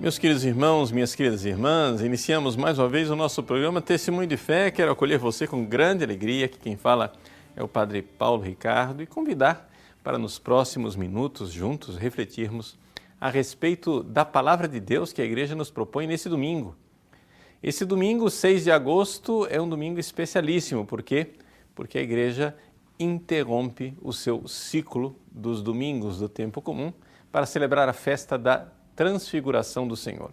Meus queridos irmãos, minhas queridas irmãs, iniciamos mais uma vez o nosso programa Testemunho de Fé. Quero acolher você com grande alegria, que quem fala é o Padre Paulo Ricardo, e convidar para nos próximos minutos juntos refletirmos a respeito da Palavra de Deus que a Igreja nos propõe nesse domingo. Esse domingo, 6 de agosto, é um domingo especialíssimo. Por quê? Porque a Igreja interrompe o seu ciclo dos domingos do tempo comum para celebrar a festa da Transfiguração do Senhor.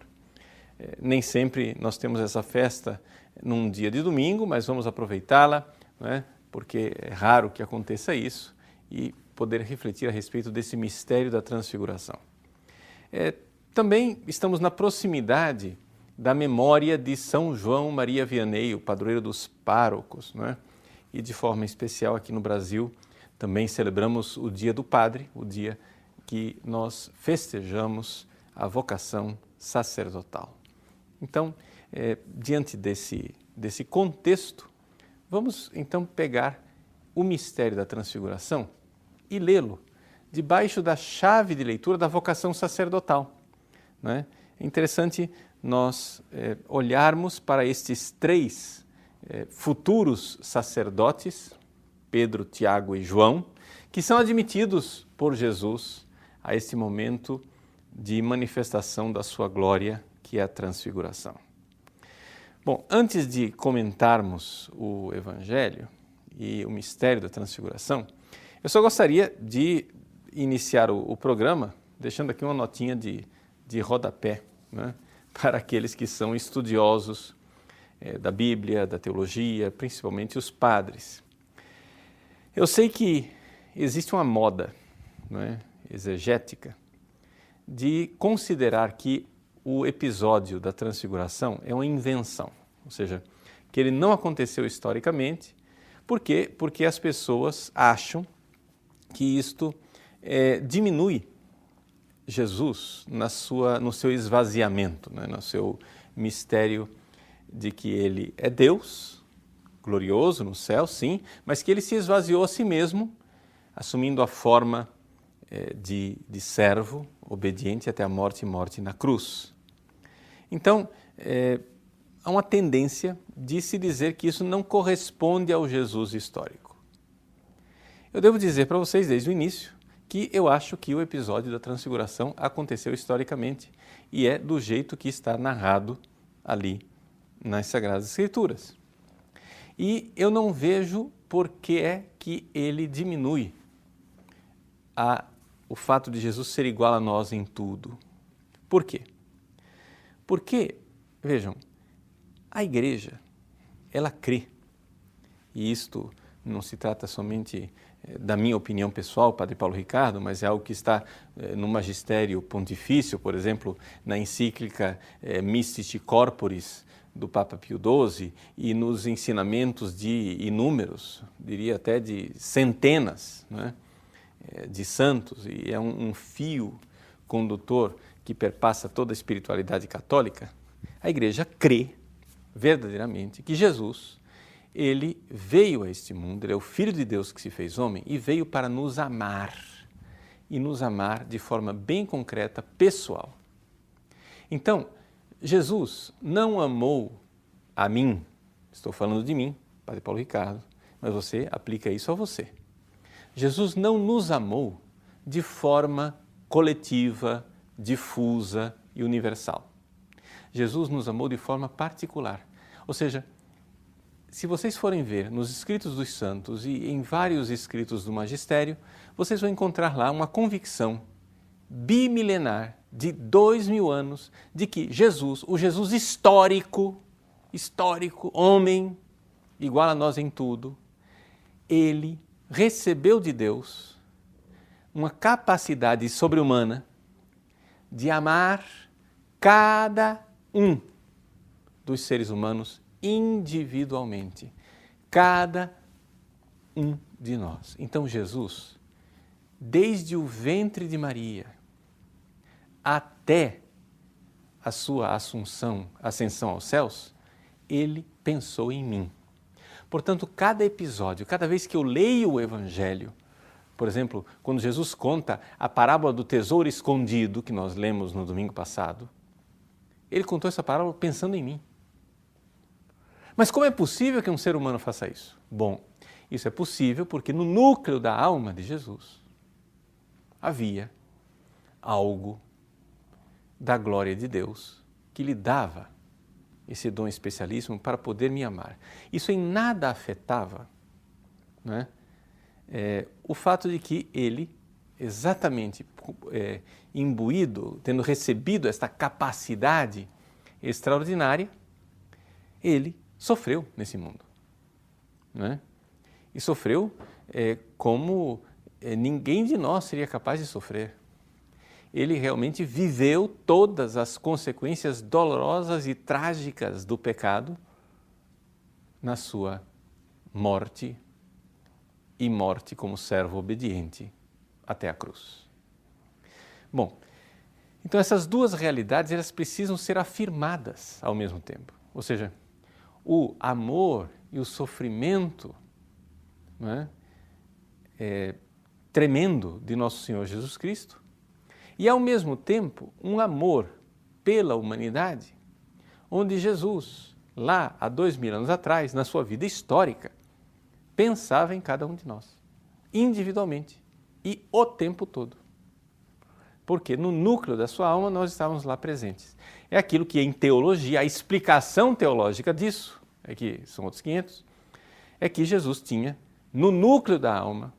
Nem sempre nós temos essa festa num dia de domingo, mas vamos aproveitá-la, né? Porque é raro que aconteça isso, e poder refletir a respeito desse mistério da Transfiguração. Também estamos na proximidade da memória de São João Maria Vianney, o padroeiro dos párocos, né? E de forma especial aqui no Brasil também celebramos o Dia do Padre, o dia que nós festejamos a vocação sacerdotal. Então, diante desse contexto, vamos então pegar o mistério da Transfiguração e lê-lo debaixo da chave de leitura da vocação sacerdotal, né? É interessante nós olharmos para estes três futuros sacerdotes, Pedro, Tiago e João, que são admitidos por Jesus a este momento de manifestação da sua glória, que é a Transfiguração. Bom, antes de comentarmos o Evangelho e o mistério da Transfiguração, eu só gostaria de iniciar o programa deixando aqui uma notinha de rodapé, né, para aqueles que são estudiosos da Bíblia, da teologia, principalmente os padres. Eu sei que existe uma moda, né, exegética, de considerar que o episódio da Transfiguração é uma invenção, ou seja, que ele não aconteceu historicamente. Por quê? Porque as pessoas acham que isto diminui Jesus no seu esvaziamento, né? No seu mistério de que ele é Deus, glorioso no céu, sim, mas que ele se esvaziou a si mesmo, assumindo a forma de servo, obediente até a morte e morte na cruz. Então, há uma tendência de se dizer que isso não corresponde ao Jesus histórico. Eu devo dizer para vocês desde o início que eu acho que o episódio da Transfiguração aconteceu historicamente e é do jeito que está narrado ali nas Sagradas Escrituras. E eu não vejo por que é que ele diminui o fato de Jesus ser igual a nós em tudo. Por quê? Porque, vejam, a Igreja, ela crê, e isto não se trata somente da minha opinião pessoal, Padre Paulo Ricardo, mas é algo que está no magistério pontifício, por exemplo, na encíclica Mystici Corporis do Papa Pio XII, e nos ensinamentos de inúmeros, diria até de centenas, né, de santos, e é um fio condutor que perpassa toda a espiritualidade católica. A Igreja crê verdadeiramente que Jesus, ele veio a este mundo, ele é o Filho de Deus que se fez homem e veio para nos amar, e nos amar de forma bem concreta, pessoal. Então, Jesus não amou a mim, estou falando de mim, Padre Paulo Ricardo, mas você aplica isso a você. Jesus não nos amou de forma coletiva, difusa e universal. Jesus nos amou de forma particular. Ou seja, se vocês forem ver nos escritos dos santos e em vários escritos do magistério, vocês vão encontrar lá uma convicção bimilenar de 2000 anos de que Jesus, o Jesus histórico, homem, igual a nós em tudo, ele recebeu de Deus uma capacidade sobre-humana de amar cada um dos seres humanos individualmente, cada um de nós. Então Jesus, desde o ventre de Maria até a sua ascensão aos céus, ele pensou em mim. Portanto, cada episódio, cada vez que eu leio o Evangelho, por exemplo, quando Jesus conta a parábola do tesouro escondido, que nós lemos no domingo passado, Ele contou essa parábola pensando em mim. Mas como é possível que um ser humano faça isso? Bom, isso é possível porque no núcleo da alma de Jesus havia algo da glória de Deus que lhe dava esse dom especialíssimo para poder me amar. Isso em nada afetava, né, o fato de que ele, exatamente imbuído, tendo recebido esta capacidade extraordinária, ele sofreu nesse mundo, né? E sofreu como ninguém de nós seria capaz de sofrer. Ele realmente viveu todas as consequências dolorosas e trágicas do pecado na sua morte e morte como servo obediente até a cruz. Bom, então essas duas realidades elas precisam ser afirmadas ao mesmo tempo. Ou seja, o amor e o sofrimento, né, tremendo de nosso Senhor Jesus Cristo e ao mesmo tempo um amor pela humanidade, onde Jesus, lá há 2000 anos atrás, na sua vida histórica, pensava em cada um de nós, individualmente e o tempo todo. Porque no núcleo da sua alma nós estávamos lá presentes. É aquilo que em teologia, a explicação teológica disso, que são outros 500, é que Jesus tinha no núcleo da alma,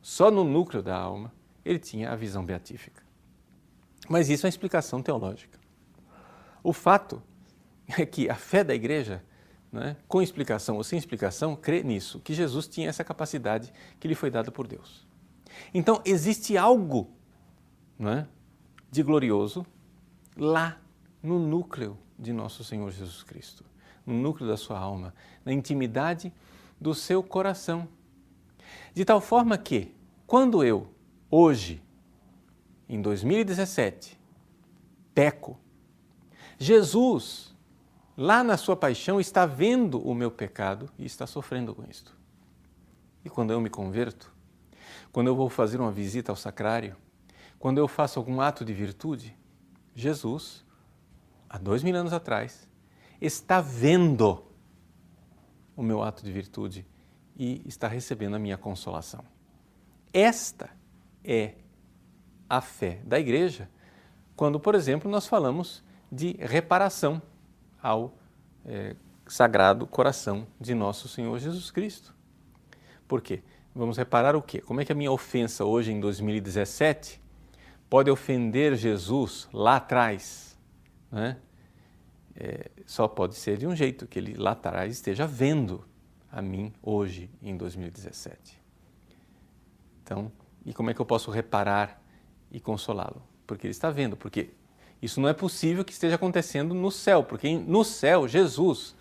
só no núcleo da alma, ele tinha a visão beatífica. Mas isso é uma explicação teológica. O fato é que a fé da igreja, né, com explicação ou sem explicação, crê nisso, que Jesus tinha essa capacidade que lhe foi dada por Deus. Então, existe algo, né, de glorioso lá no núcleo de nosso Senhor Jesus Cristo, no núcleo da sua alma, na intimidade do seu coração. De tal forma que, quando eu, hoje, em 2017, peco, Jesus, lá na sua paixão, está vendo o meu pecado e está sofrendo com isto. E quando eu me converto, quando eu vou fazer uma visita ao sacrário, quando eu faço algum ato de virtude, Jesus, há 2000 anos atrás, está vendo o meu ato de virtude e está recebendo a minha consolação. Esta é a fé da igreja quando, por exemplo, nós falamos de reparação ao Sagrado Coração de nosso Senhor Jesus Cristo. Por quê? Vamos reparar o quê? Como é que a minha ofensa hoje, em 2017, pode ofender Jesus lá atrás, né? Só pode ser de um jeito, que ele lá atrás esteja vendo a mim hoje, em 2017. Então, e como é que eu posso reparar e consolá-lo? Porque ele está vendo, porque isso não é possível que esteja acontecendo no céu, porque no céu Jesus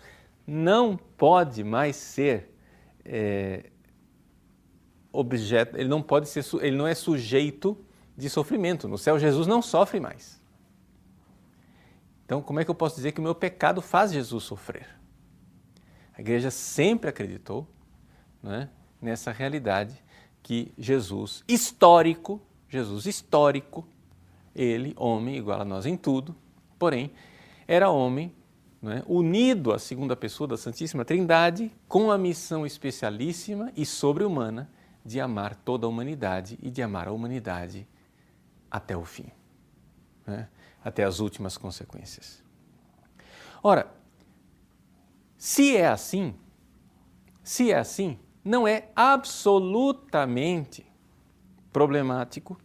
não pode mais ser objeto, ele não pode ser, ele não é sujeito de sofrimento. No céu Jesus não sofre mais. Então, como é que eu posso dizer que o meu pecado faz Jesus sofrer? A igreja sempre acreditou, né, nessa realidade que Jesus histórico, ele, homem, igual a nós em tudo, porém, era homem, né, unido à segunda pessoa da Santíssima Trindade, com a missão especialíssima e sobre-humana de amar toda a humanidade e de amar a humanidade até o fim, né, até as últimas consequências. Ora, se é assim, não é absolutamente problemático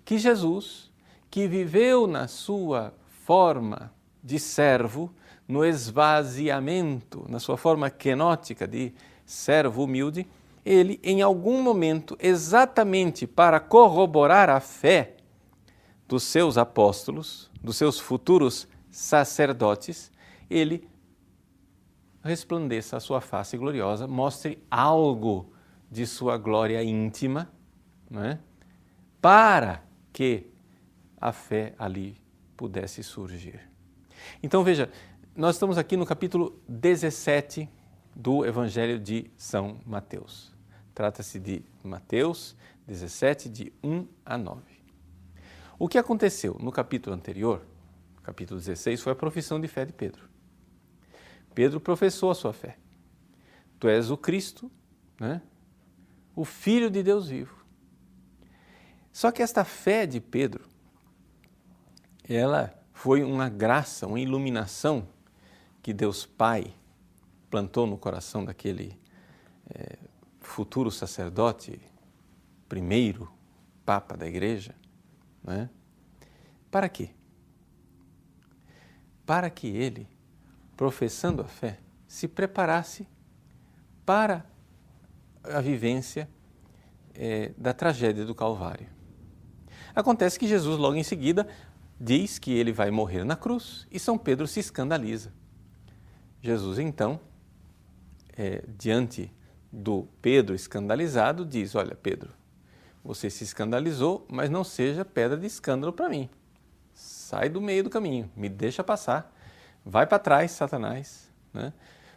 que Jesus, que viveu na sua forma de servo, no esvaziamento, na sua forma kenótica de servo humilde, ele, em algum momento, exatamente para corroborar a fé dos seus apóstolos, dos seus futuros sacerdotes, ele resplandeça a sua face gloriosa, mostre algo de sua glória íntima, né, para que a fé ali pudesse surgir. Então veja, nós estamos aqui no capítulo 17 do Evangelho de São Mateus. Trata-se de Mateus 17, de 1 a 9. O que aconteceu no capítulo anterior capítulo 16, foi a profissão de fé de Pedro. Pedro professou a sua fé. Tu és o Cristo, né? O Filho de Deus vivo. Só que esta fé de Pedro, ela foi uma graça, uma iluminação que Deus Pai plantou no coração daquele futuro sacerdote, primeiro Papa da Igreja, né? Para quê? Para que ele, professando a fé, se preparasse para a vivência da tragédia do Calvário. Acontece que Jesus, logo em seguida, diz que ele vai morrer na cruz e São Pedro se escandaliza. Jesus, então, diante do Pedro escandalizado, diz: olha, Pedro, você se escandalizou, mas não seja pedra de escândalo para mim. Sai do meio do caminho, me deixa passar, vai para trás, Satanás, né?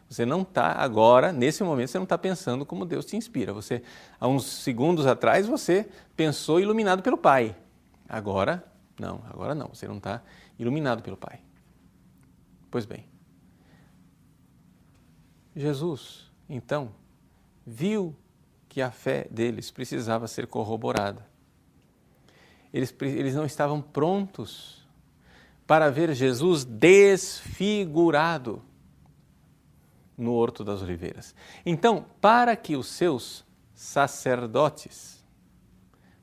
Você não está agora, nesse momento, você não está pensando como Deus te inspira. Você, há uns segundos atrás, você pensou iluminado pelo Pai. Agora não, você não está iluminado pelo Pai. Pois bem, Jesus, então, viu que a fé deles precisava ser corroborada. Eles não estavam prontos para ver Jesus desfigurado no Horto das Oliveiras. Então, para que os seus sacerdotes,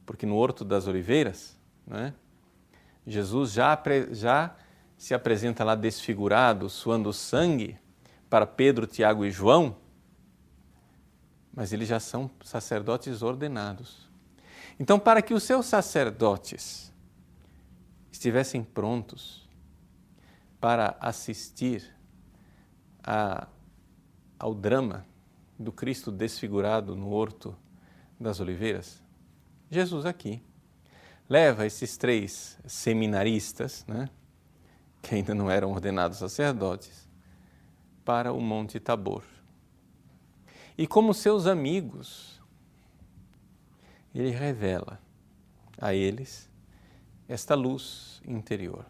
porque no Horto das Oliveiras, né, Jesus já se apresenta lá desfigurado, suando sangue para Pedro, Tiago e João, mas eles já são sacerdotes ordenados. Então, para que os seus sacerdotes estivessem prontos para assistir ao drama do Cristo desfigurado no Horto das Oliveiras, Jesus aqui leva esses 3 seminaristas, né, que ainda não eram ordenados sacerdotes, para o Monte Tabor. E como seus amigos, ele revela a eles esta luz interior.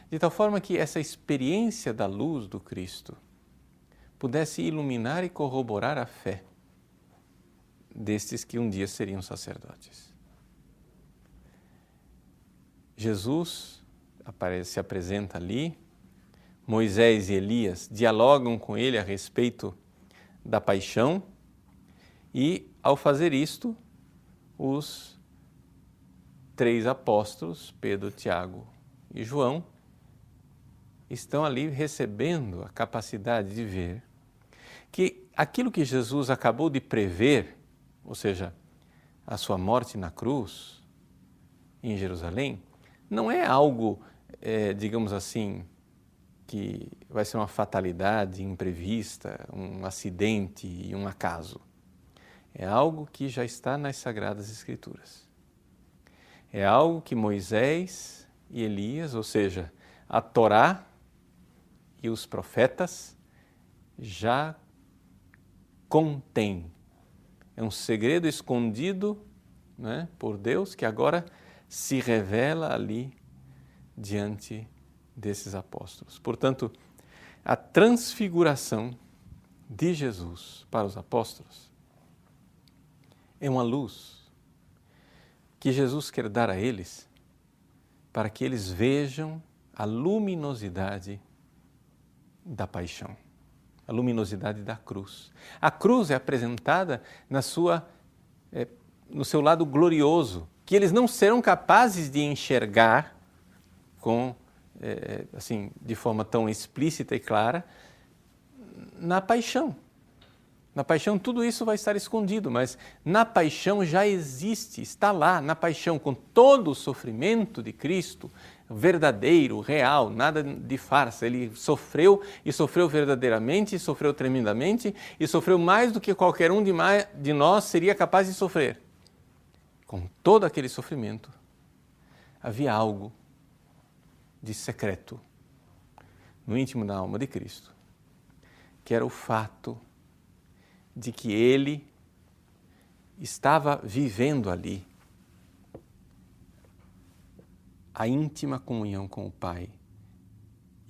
De tal forma que essa experiência da luz do Cristo pudesse iluminar e corroborar a fé destes que um dia seriam sacerdotes. Jesus se apresenta ali, Moisés e Elias dialogam com ele a respeito da paixão e, ao fazer isto, os 3 apóstolos, Pedro, Tiago e João, estão ali recebendo a capacidade de ver que aquilo que Jesus acabou de prever, ou seja, a sua morte na cruz em Jerusalém, não é algo, digamos assim, que vai ser uma fatalidade imprevista, um acidente e um acaso. É algo que já está nas Sagradas Escrituras. É algo que Moisés e Elias, ou seja, a Torá e os profetas, já contêm. É um segredo escondido, né, por Deus, que agora se revela ali diante desses apóstolos. Portanto, a transfiguração de Jesus para os apóstolos é uma luz que Jesus quer dar a eles para que eles vejam a luminosidade da paixão, a luminosidade da cruz. A cruz é apresentada no seu lado glorioso, que eles não serão capazes de enxergar assim, de forma tão explícita e clara na paixão. Na paixão tudo isso vai estar escondido, mas na paixão já existe, está lá na paixão, com todo o sofrimento de Cristo, verdadeiro, real, nada de farsa. Ele sofreu e sofreu verdadeiramente, sofreu tremendamente e sofreu mais do que qualquer um de nós seria capaz de sofrer. Com todo aquele sofrimento, havia algo de secreto no íntimo da alma de Cristo, que era o fato de que ele estava vivendo ali a íntima comunhão com o Pai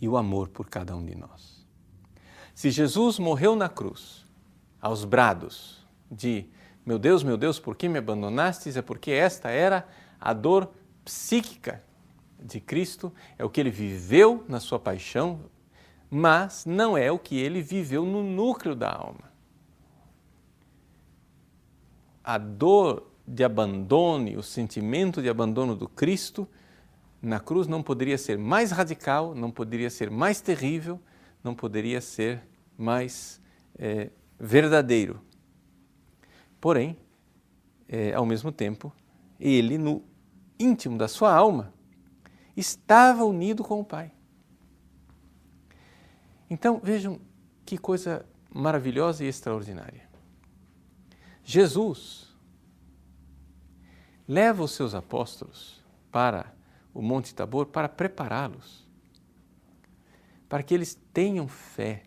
e o amor por cada um de nós. Se Jesus morreu na cruz, aos brados de meu Deus, por que me abandonastes? É porque esta era a dor psíquica de Cristo, é o que ele viveu na sua paixão, mas não é o que ele viveu no núcleo da alma. A dor de abandono, o sentimento de abandono do Cristo na cruz não poderia ser mais radical, não poderia ser mais terrível, não poderia ser mais verdadeiro. Porém, ao mesmo tempo, ele, no íntimo da sua alma, estava unido com o Pai. Então, vejam que coisa maravilhosa e extraordinária. Jesus leva os seus apóstolos para o Monte Tabor para prepará-los, para que eles tenham fé.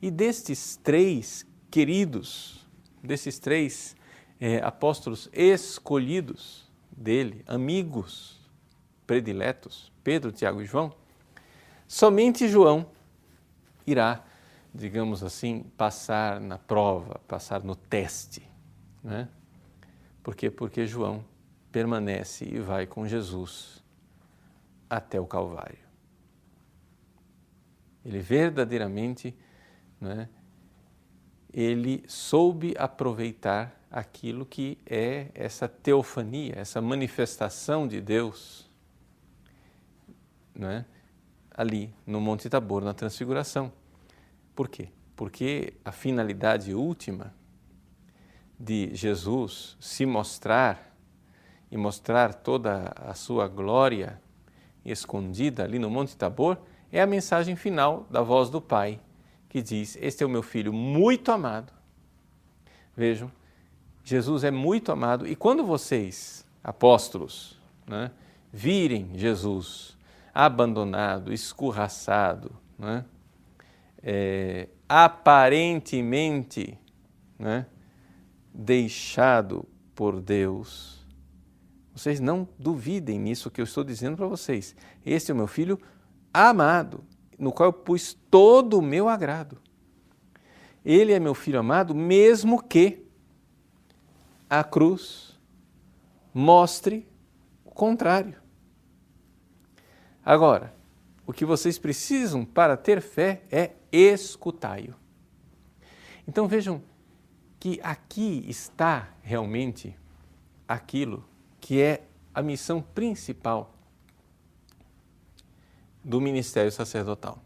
E destes três queridos, desses três apóstolos escolhidos dele, amigos prediletos, Pedro, Tiago e João, somente João irá, digamos assim, passar na prova, passar no teste, né? Por quê? Porque João permanece e vai com Jesus até o Calvário. Ele verdadeiramente, né, ele soube aproveitar aquilo que é essa teofania, essa manifestação de Deus, né, ali no Monte Tabor, na Transfiguração. Por quê? Porque a finalidade última de Jesus se mostrar e mostrar toda a sua glória escondida ali no Monte Tabor é a mensagem final da voz do Pai, que diz: este é o meu Filho muito amado. Vejam, Jesus é muito amado, e quando vocês, apóstolos, né, virem Jesus abandonado, escorraçado, né, aparentemente, né, deixado por Deus, vocês não duvidem nisso que eu estou dizendo para vocês. Este é o meu Filho amado, no qual eu pus todo o meu agrado. Ele é meu Filho amado, mesmo que a cruz mostre o contrário. Agora, o que vocês precisam para ter fé é escutai-o. Então vejam que aqui está realmente aquilo que é a missão principal do ministério sacerdotal.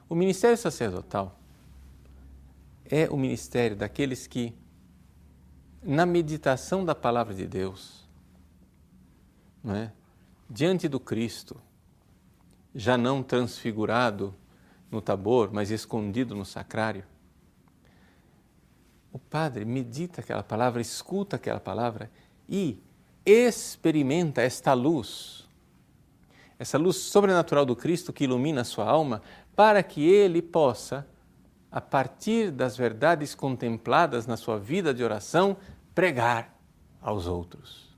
O ministério sacerdotal é o ministério daqueles que, na meditação da palavra de Deus, né, diante do Cristo, já não transfigurado no Tabor, mas escondido no sacrário, o padre medita aquela palavra, escuta aquela palavra e experimenta esta luz, essa luz sobrenatural do Cristo que ilumina a sua alma, para que ele possa, a partir das verdades contempladas na sua vida de oração, pregar aos outros,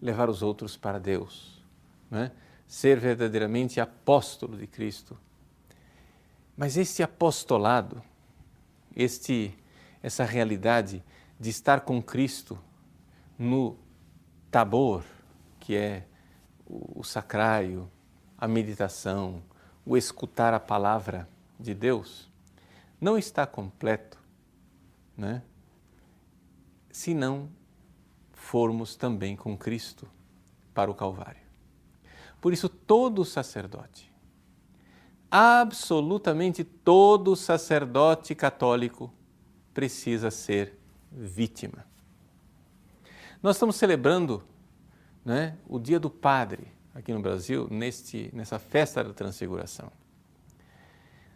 levar os outros para Deus, né? Ser verdadeiramente apóstolo de Cristo. Mas este apostolado, essa realidade de estar com Cristo no Tabor, que é o sacrário, a meditação, o escutar a palavra de Deus, não está completo, né, se não formos também com Cristo para o Calvário. Por isso, todo sacerdote, absolutamente todo sacerdote católico, precisa ser vítima. Nós estamos celebrando, né, o Dia do Padre aqui no Brasil, nessa festa da Transfiguração.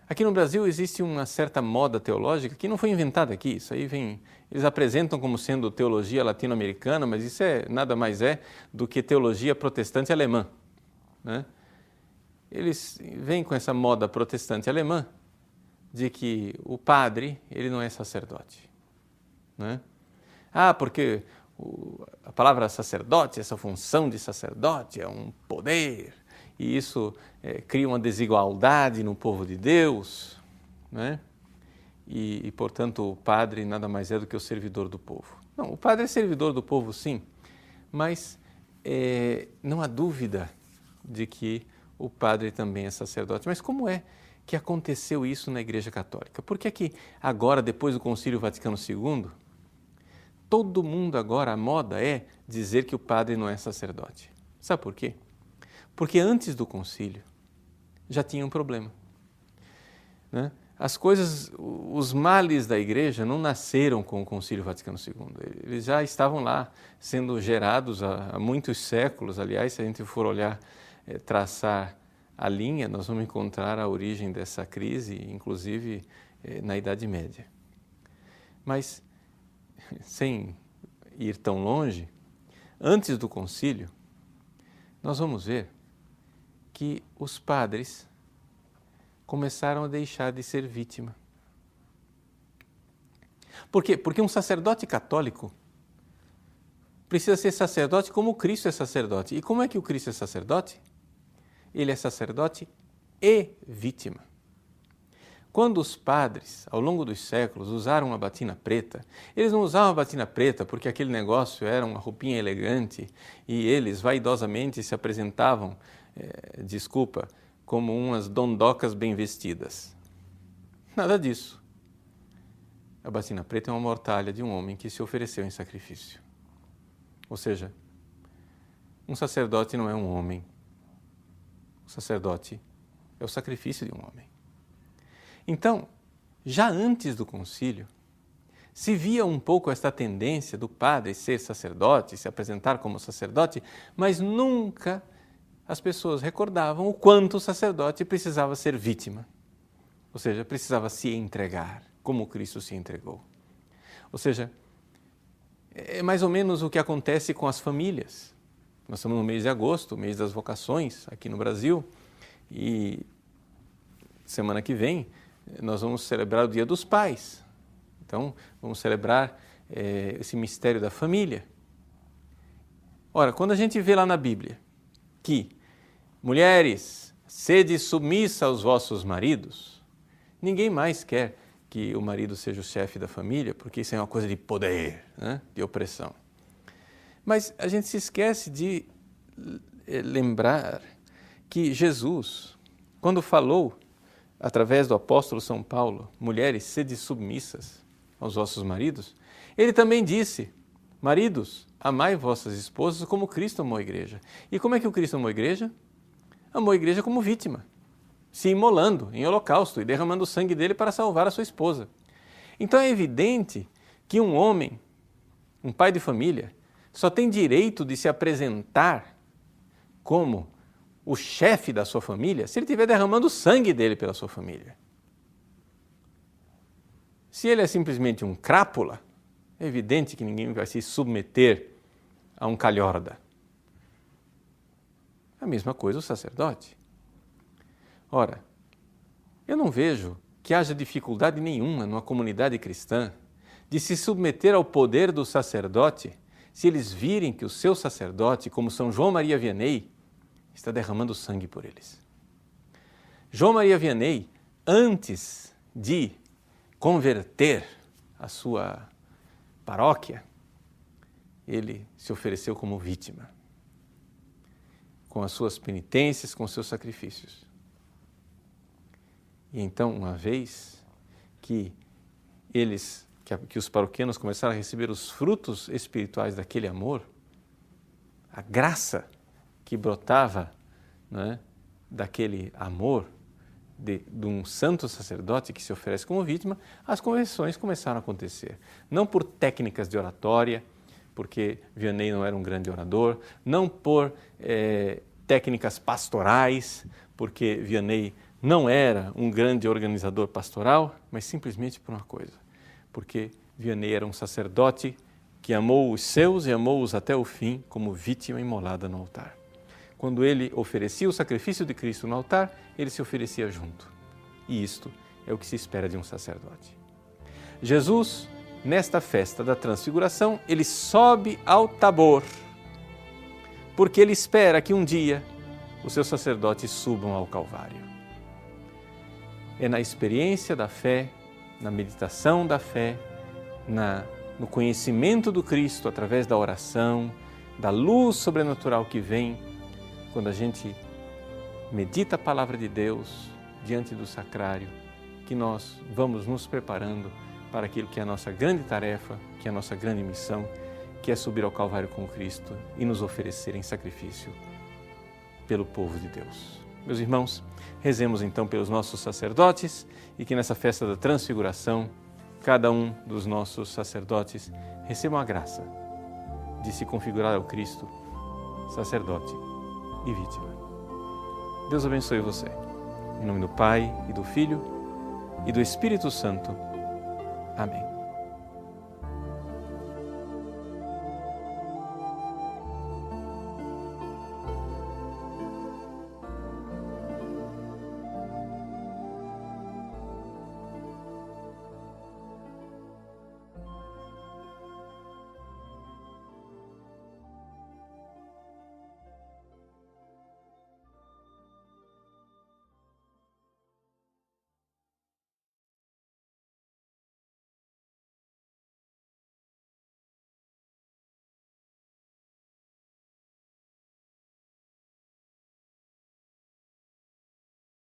Aqui no Brasil existe uma certa moda teológica que não foi inventada aqui, isso aí eles apresentam como sendo teologia latino-americana, mas isso nada mais é do que teologia protestante alemã, né? Eles vêm com essa moda protestante alemã de que o padre, ele não é sacerdote, né? Porque a palavra sacerdote, essa função de sacerdote é um poder e isso cria uma desigualdade no povo de Deus, né? E, portanto, o padre nada mais é do que o servidor do povo. Não, o padre é servidor do povo, sim, mas não há dúvida de que o padre também é sacerdote. Mas como é que aconteceu isso na Igreja Católica? Por que é que agora, depois do Concílio Vaticano II, todo mundo agora, a moda é dizer que o padre não é sacerdote? Sabe por quê? Porque antes do concílio já tinha um problema, né? As coisas, os males da Igreja não nasceram com o Concílio Vaticano II. Eles já estavam lá sendo gerados há muitos séculos. Aliás, se a gente for olhar, traçar a linha, nós vamos encontrar a origem dessa crise, inclusive na Idade Média. Mas, sem ir tão longe, antes do concílio, nós vamos ver que os padres começaram a deixar de ser vítima. Por quê? Porque um sacerdote católico precisa ser sacerdote como Cristo é sacerdote. E como é que o Cristo é sacerdote? Ele é sacerdote e vítima. Quando os padres, ao longo dos séculos, usaram a batina preta, eles não usavam a batina preta porque aquele negócio era uma roupinha elegante e eles vaidosamente se apresentavam, como umas dondocas bem vestidas. Nada disso. A batina preta é uma mortalha de um homem que se ofereceu em sacrifício. Ou seja, um sacerdote não é um homem. O sacerdote é o sacrifício de um homem. Então, já antes do concílio, se via um pouco esta tendência do padre ser sacerdote, se apresentar como sacerdote, mas nunca as pessoas recordavam o quanto o sacerdote precisava ser vítima. Ou seja, precisava se entregar, como Cristo se entregou. Ou seja, é mais ou menos o que acontece com as famílias. Nós estamos no mês de agosto, mês das vocações aqui no Brasil, e semana que vem nós vamos celebrar o Dia dos Pais. Então, vamos celebrar esse mistério da família. Ora, quando a gente vê lá na Bíblia que mulheres, sede submissa aos vossos maridos, ninguém mais quer que o marido seja o chefe da família, porque isso é uma coisa de poder, né? De opressão. Mas a gente se esquece de lembrar que Jesus, quando falou, através do apóstolo São Paulo, mulheres, sede submissas aos vossos maridos, ele também disse, maridos, amai vossas esposas como Cristo amou a igreja. E como é que o Cristo amou a igreja? Amou a igreja como vítima, se imolando em holocausto e derramando o sangue dele para salvar a sua esposa. Então é evidente que um homem, um pai de família, só tem direito de se apresentar como o chefe da sua família se ele estiver derramando o sangue dele pela sua família. Se ele é simplesmente um crápula, é evidente que ninguém vai se submeter a um calhorda. A mesma coisa o sacerdote. Ora, eu não vejo que haja dificuldade nenhuma numa comunidade cristã de se submeter ao poder do sacerdote se eles virem que o seu sacerdote, como São João Maria Vianney, está derramando sangue por eles. João Maria Vianney, antes de converter a sua paróquia, ele se ofereceu como vítima, com as suas penitências, com os seus sacrifícios. E então, uma vez que os paroquianos começaram a receber os frutos espirituais daquele amor, a graça que brotava, né, daquele amor de um santo sacerdote que se oferece como vítima, as conversões começaram a acontecer. Não por técnicas de oratória, porque Vianney não era um grande orador, não por técnicas pastorais, porque Vianney não era um grande organizador pastoral, mas simplesmente por uma coisa, porque Vianney era um sacerdote que amou os seus e amou-os até o fim como vítima imolada no altar. Quando ele oferecia o sacrifício de Cristo no altar, ele se oferecia junto. E isto é o que se espera de um sacerdote. Jesus, nesta festa da transfiguração, ele sobe ao Tabor, porque ele espera que um dia os seus sacerdotes subam ao Calvário. É na experiência da fé, na meditação da fé, no conhecimento do Cristo através da oração, da luz sobrenatural que vem quando a gente medita a palavra de Deus diante do sacrário, que nós vamos nos preparando para aquilo que é a nossa grande tarefa, que é a nossa grande missão, que é subir ao Calvário com Cristo e nos oferecer em sacrifício pelo povo de Deus. Meus irmãos, rezemos então pelos nossos sacerdotes e que nessa festa da transfiguração, cada um dos nossos sacerdotes receba a graça de se configurar ao Cristo, sacerdote e vítima. Deus abençoe você. Em nome do Pai, e do Filho, e do Espírito Santo. Amém.